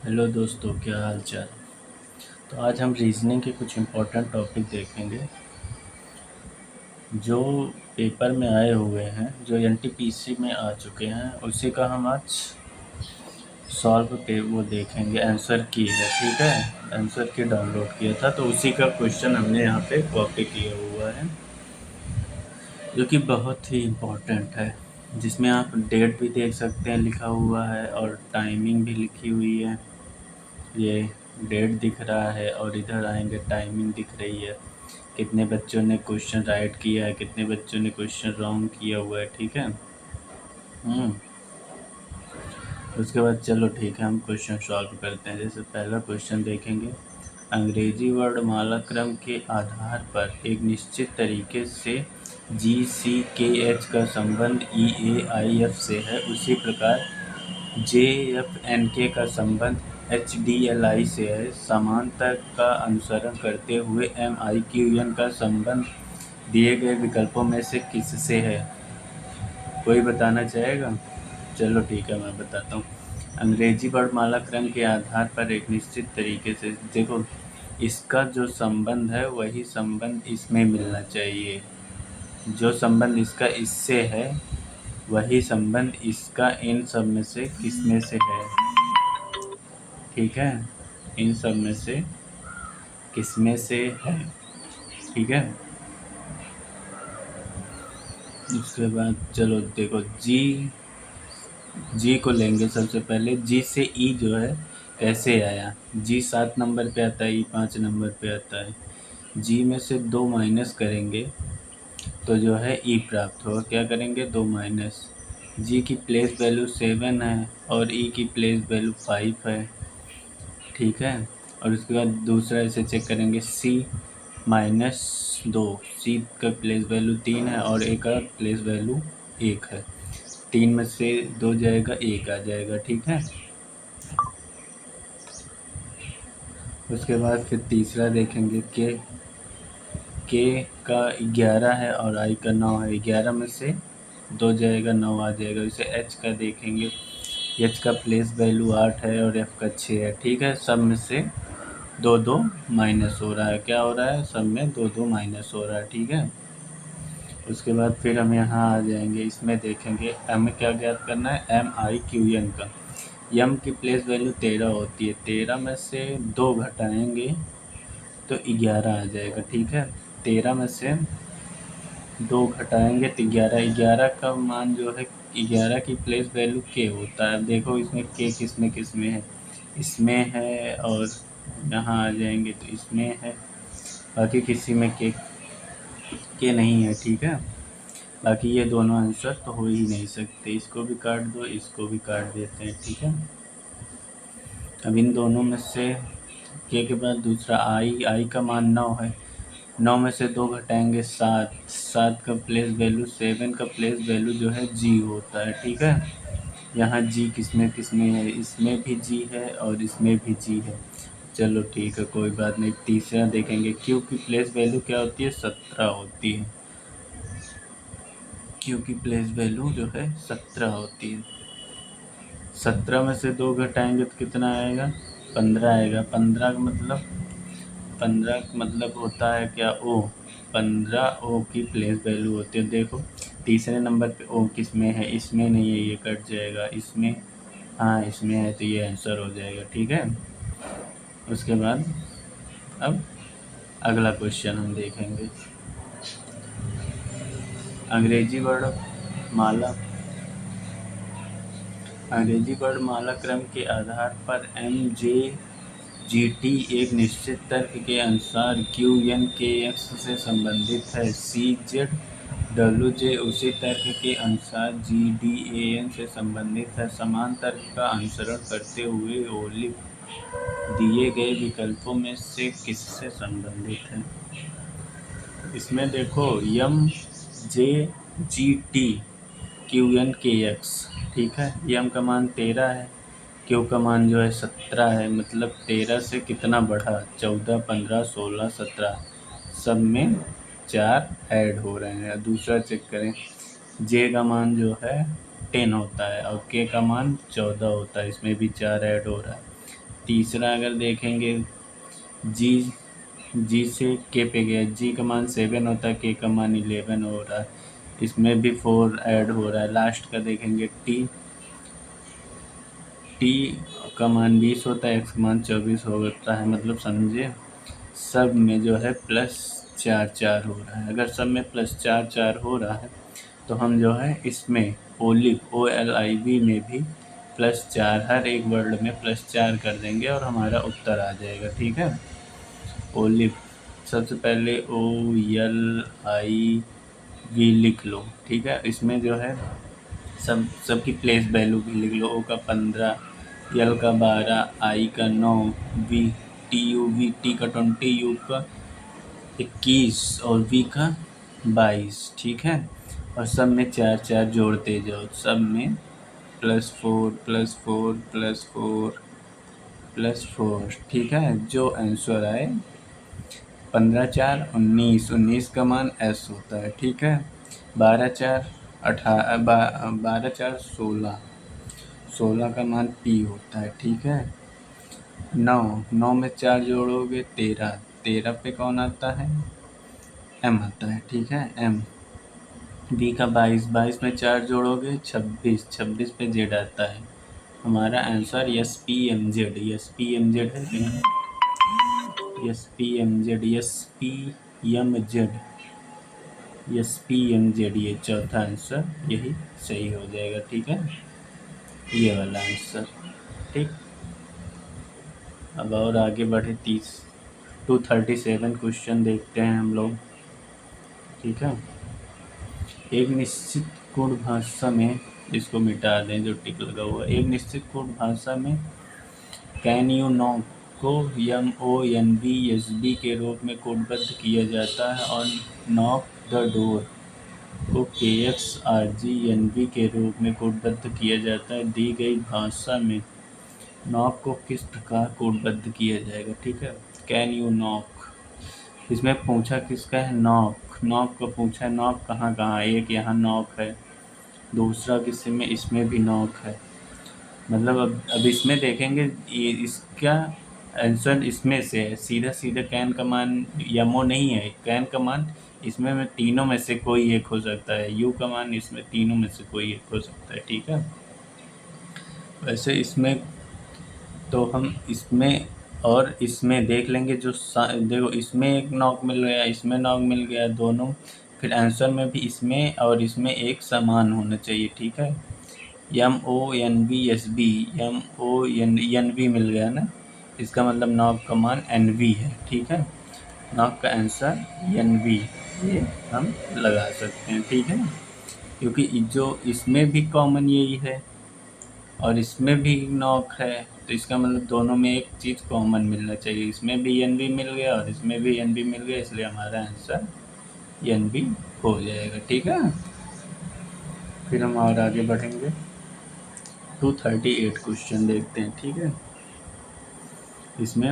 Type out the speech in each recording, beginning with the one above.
Hello दोस्तों, क्या हाल चाल। तो आज हम रीजनिंग के कुछ इम्पोर्टेंट टॉपिक देखेंगे जो पेपर में आए हुए हैं, जो एनटीपीसी में आ चुके हैं। उसी का हम आज सॉल्व पे वो देखेंगे, आंसर की है। ठीक है, आंसर की डाउनलोड किया था तो उसी का क्वेश्चन हमने यहाँ पे कॉपी किया हुआ है, जो कि बहुत ही इम्पोर्टेंट है। जिसमें आप डेट भी देख सकते हैं, लिखा हुआ है, और टाइमिंग भी लिखी हुई है। ये डेट दिख रहा है और इधर आएंगे टाइमिंग दिख रही है। कितने बच्चों ने क्वेश्चन राइट किया है, कितने बच्चों ने क्वेश्चन रॉन्ग किया हुआ है। ठीक है। हम्म उसके बाद चलो ठीक है, हम क्वेश्चन सॉल्व करते हैं। जैसे पहला क्वेश्चन देखेंगे। अंग्रेजी वर्णमाला क्रम के आधार पर एक निश्चित तरीके से जी सी के एच का संबंध ई ए आई एफ से है, उसी प्रकार जे एफ एन के का संबंध एच डी एल आई से है। समांतर का अनुसरण करते हुए एम आई क्यू एन का संबंध दिए गए विकल्पों में से किससे है? कोई बताना चाहेगा? चलो ठीक है, मैं बताता हूँ। अंग्रेजी वर्णमाला क्रम के आधार पर एक निश्चित तरीके से, देखो, इसका जो संबंध है वही संबंध इसमें मिलना चाहिए। जो संबंध इसका इससे है वही संबंध इसका इन सब में से किसमें से है। ठीक है, इन सब में से किसमें से है। ठीक है। उसके बाद चलो देखो, जी जी को लेंगे। सबसे पहले जी से ई जो है कैसे आया। जी 7 नंबर पे आता है, ई 5 नंबर पे आता है। जी में से 2 माइनस करेंगे तो जो है ई प्राप्त होगा। क्या करेंगे? 2 माइनस। जी की प्लेस वैल्यू 7 है और ई की प्लेस वैल्यू 5 है। ठीक है। और उसके बाद दूसरा इसे चेक करेंगे, सी -2। सी का प्लेस वैल्यू 3 है और ए का प्लेस वैल्यू 1 है। 3 में से 2 जाएगा, 1 आ जाएगा। ठीक है। उसके बाद फिर तीसरा देखेंगे, के का 11 है और आई का 9 है। 11 में से 2 जाएगा, 9 आ जाएगा। इसे एच का देखेंगे। एच का प्लेस वैल्यू 8 है और एफ का 6 है। ठीक है। सब में से 2 माइनस हो रहा है। क्या हो रहा है? सब में 2 माइनस हो रहा है। ठीक है। उसके बाद फिर हम यहाँ आ जाएंगे, इसमें देखेंगे हमें क्या ज्ञात करना है, एम आई क्यू एन का। यम की प्लेस वैल्यू 13 होती है। 13 में से 2 घटाएंगे तो 11 आ जाएगा। ठीक है। 13 में से 2 घटाएंगे तो 11। 11 का मान जो है, 11 की प्लेस वैल्यू के होता है। देखो इसमें के किसमें किसमें है, इसमें है, और यहाँ आ जाएंगे तो इसमें है। बाकी किसी में के नहीं है। ठीक है। बाकी ये दोनों आंसर तो हो ही नहीं सकते। इसको भी काट दो, इसको भी काट देते हैं। ठीक है। अब इन दोनों में से के बाद दूसरा आई का मान 9 है। 9 में से 2 घटाएंगे, 7। 7 का प्लेस वैल्यू, 7 का प्लेस वैल्यू जो है जी होता है। ठीक है। यहाँ जी किसमें किसमें है, इसमें भी जी है और इसमें भी जी है। चलो ठीक है, कोई बात नहीं। तीसरा देखेंगे, क्यू की प्लेस वैल्यू क्या होती है? 17 होती है। क्यू की प्लेस वैल्यू जो है 17 होती है। 17 में से 2 घटाएंगे तो कितना आएगा? 15 आएगा। 15 का मतलब होता है क्या? ओ। 15 ओ की प्लेस वैल्यू होती है। देखो तीसरे नंबर पे ओ किस में है, इसमें नहीं है, ये कट जाएगा। इसमें, हाँ इसमें है, तो ये आंसर हो जाएगा। ठीक है। उसके बाद अब अगला क्वेश्चन हम देखेंगे। अंग्रेजी वर्णमाला अंग्रेजी वर्णमाला क्रम के आधार पर एम जे जी टी एक निश्चित तर्क के अनुसार क्यू एन के एक्स से संबंधित है। सी जेड डब्ल्यू जे उसी तर्क के अनुसार जी डी ए एन से संबंधित है। समान तर्क का अनुसरण करते हुए ओलिव दिए गए विकल्पों में से किससे संबंधित है? इसमें देखो, यम जे जी टी क्यू एन के एक्स। ठीक है। यम का मान 13 है, क्यू का मान जो है 17 है। मतलब 13 से कितना बढ़ा? 14, 15, 16, 17। सब में 4 ऐड हो रहे हैं। दूसरा चेक करें, जे का मान जो है 10 होता है और के का मान 14 होता है। इसमें भी 4 ऐड हो रहा है। तीसरा अगर देखेंगे, जी जी से के पे गया, जी का मान 7 होता है, के का मान 11 हो रहा है, इसमें भी 4 ऐड हो रहा है। लास्ट का देखेंगे, टी टी का मान 20 होता है, एक्स का मान 24 होता है, मतलब समझे सब में जो है प्लस 4 4 हो रहा है। अगर सब में प्लस 4 4 हो रहा है तो हम जो है इसमें ओलिव OLIV में भी +4, हर एक वर्ड में +4 कर देंगे और हमारा उत्तर आ जाएगा। ठीक है, ओलिव सबसे पहले OLIV लिख लो। ठीक है, इसमें जो है सबकी प्लेस वैल्यू भी लिख लो। ओ का 15, एल का 12, आई का 9, टी का 20, यू का 21 और वी का 22। ठीक है, और सब में 4 4 जोड़ते जाओ, सब में +4 +4 +4 +4। ठीक है, जो आंसर आए 15 4 19, 19 का मान एस होता है। ठीक है, 12 4 18, 12 4 16, 16 का मान पी होता है। ठीक है, 9, 9 में 4 जोड़ोगे 13, 13 पे कौन आता है, एम आता है। ठीक है, एम। बी का 22, 22 में 4 जोड़ोगे 26, 26 पे जेड आता है। हमारा आंसर SPMZ, SPMZ है कि नहीं, SPMZ, ये चौथा आंसर यही सही हो जाएगा। ठीक है, ये वाला आंसर। ठीक, अब और आगे बढ़े, 237 क्वेश्चन देखते हैं हम लोग। ठीक है, एक निश्चित कोड भाषा में, इसको मिटा दें जो टिक लगा हुआ है, एक निश्चित कोड भाषा में कैन यू नॉक को MONVSB के रूप में कोडबद्ध किया जाता है और नॉक द डोर को KXRGNV के रूप में कोडबद्ध किया जाता है। दी गई भाषा में नॉक को किस प्रकार कोडबद्ध किया जाएगा। ठीक है, कैन यू नॉक, इसमें पूछा किसका है, नॉक, नॉक का पूछा है। नॉक कहाँ कहाँ, एक यहाँ नॉक है, दूसरा किसी में, इसमें भी नॉक है। मतलब अब इसमें देखेंगे, ये इसका आंसर इसमें से है, सीधा सीधा कैन का मान यमो नहीं है, कैन का मान इसमें में तीनों में से कोई एक हो सकता है, यू का मान इसमें तीनों में से कोई एक हो सकता है। ठीक है, वैसे इसमें तो हम इसमें और इसमें देख लेंगे, जो देखो इसमें एक नॉक मिल गया, इसमें नॉक मिल गया, दोनों, फिर आंसर में भी इसमें और इसमें एक समान होना चाहिए। ठीक है, MONVSB, NV मिल गया ना, इसका मतलब नॉक का मान NV है। ठीक है, नॉक का आंसर NV, ये हम लगा सकते हैं। ठीक है, क्योंकि जो इसमें भी कॉमन यही है और इसमें भी नॉक है, तो इसका मतलब दोनों में एक चीज़ कॉमन मिलना चाहिए, इसमें भी NV मिल गया और इसमें भी NV मिल गया, इसलिए हमारा आंसर NV हो जाएगा। ठीक है, फिर हम और आगे बढ़ेंगे, 238 क्वेश्चन देखते हैं। ठीक है, इसमें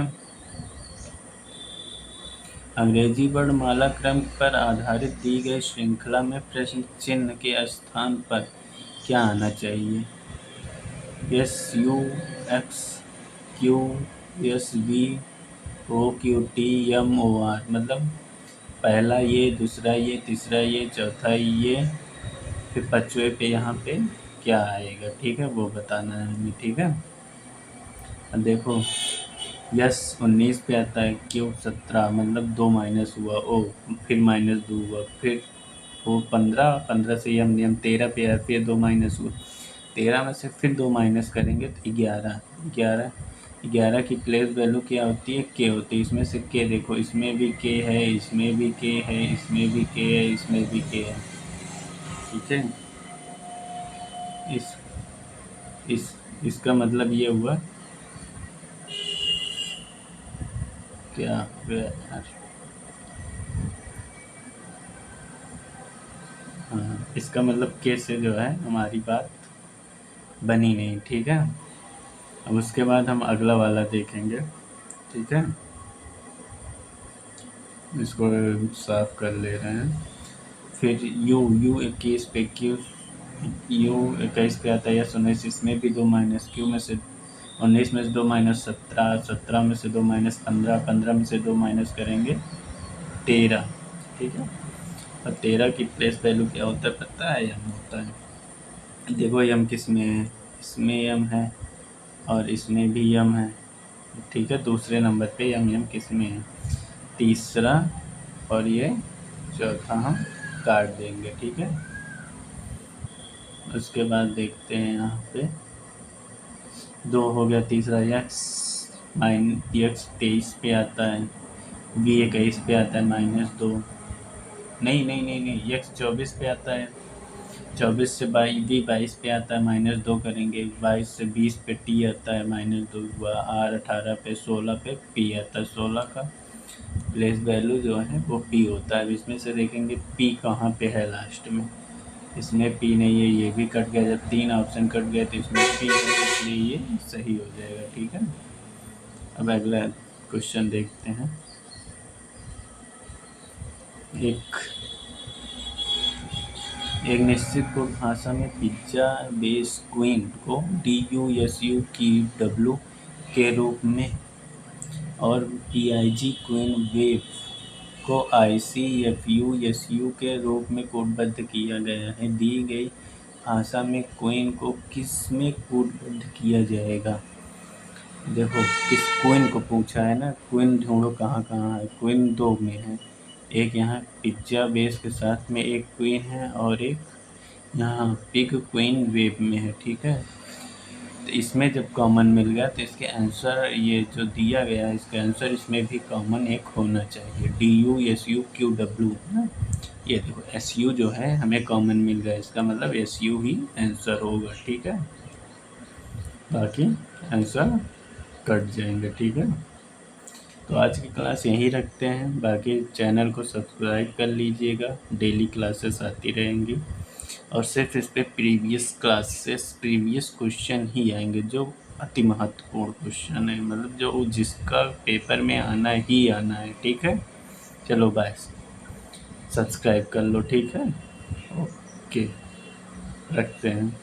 अंग्रेजी वर्णमाला क्रम पर आधारित दी गई श्रृंखला में प्रश्न चिन्ह के स्थान पर क्या आना चाहिए। SUXQSVOQTMOR, मतलब पहला ये, दूसरा ये, तीसरा ये, चौथा ये, फिर पाँचवें पे यहाँ पे क्या आएगा। ठीक है, वो बताना है हमें। ठीक है, अब देखो, यस 19 पे आता है, क्यू 17, मतलब 2 माइनस हुआ, ओ फिर -2 हुआ, फिर वो 15, 15 से यम नियम 13 पे आया, फिर 2 माइनस हुआ, 13 में से फिर 2 माइनस करेंगे तो 11, 11, 11 की प्लेस वैल्यू क्या होती है, के होती है। इसमें से के देखो, इसमें भी के है, इसमें भी के है, इसमें भी के है, इसमें भी के है। ठीक है, इसका मतलब ये हुआ, क्या हो गया यार, हाँ, इसका मतलब के से जो है हमारी बात बनी नहीं। ठीक है, अब उसके बाद हम अगला वाला देखेंगे। ठीक है, इसको साफ कर ले रहे हैं। फिर यू 21 पे, क्यू 21 पे आता है, यस 19, इसमें भी 2 माइनस, क्यू में से 19 में से 2 माइनस 17, 17 में से 2 माइनस 15, 15 में से 2 माइनस करेंगे 13, ठीक है। और 13 की प्लेस वैल्यू क्या होता है पता है? यम होता है। देखो यम किस में है, इसमें यम है और इसमें भी यम है, ठीक है। दूसरे नंबर पे यम किस में है? तीसरा और ये चौथा हम काट देंगे, ठीक है। उसके बाद देखते हैं यहाँ पे 2 हो गया, तीसरा यक्स यक्स 23 पे आता है, वी 21 पे आता है -2, नहीं नहीं नहीं नहीं, यक्स 24 पे आता है, 24 से वी 22 पे आता है, -2 करेंगे, 22 से 20 पे टी आता है, -2 हुआ, आर 18 पे 16 पे पी आता है, 16 का प्लेस वैल्यू जो है वो पी होता है। अब इसमें से देखेंगे पी कहाँ पे है लास्ट में, इसमें पी नहीं है, ये भी कट गया, जब 3 ऑप्शन कट गए तो इसमें पी है, इसलिए ये सही हो जाएगा, ठीक है। अब अगला क्वेश्चन देखते हैं। एक निश्चित कोड भाषा में पिज्जा बेस क्वीन को DUSUQW के रूप में और PIG क्वीन वेब को ICFUSU के रूप में कोडबद्ध किया गया है। दी गई भाषा में क्वीन को किस में कोडबद्ध किया जाएगा? देखो किस क्वीन को पूछा है ना, क्वीन ढूंढो कहाँ कहाँ है। क्वीन 2 में है, एक यहाँ पिज्जा बेस के साथ में एक क्वीन है और एक यहाँ पिग क्वीन वेब में है, ठीक है। तो इसमें जब कॉमन मिल गया तो इसके आंसर ये जो दिया गया है इसका आंसर इसमें भी कॉमन एक होना चाहिए, DUSUQW ना। ये देखो SU जो है हमें कॉमन मिल गया, इसका मतलब SU ही आंसर होगा, ठीक है। बाकी आंसर कट जाएंगे, ठीक है। तो आज की क्लास यहीं रखते हैं, बाकी चैनल को सब्सक्राइब कर लीजिएगा, डेली क्लासेस आती रहेंगी और सिर्फ इस पे प्रीवियस क्वेश्चन ही आएंगे जो अति महत्वपूर्ण क्वेश्चन है, मतलब जो जिसका पेपर में आना ही आना है, ठीक है। चलो बाय, सब्सक्राइब कर लो, ठीक है। ओके, रखते हैं।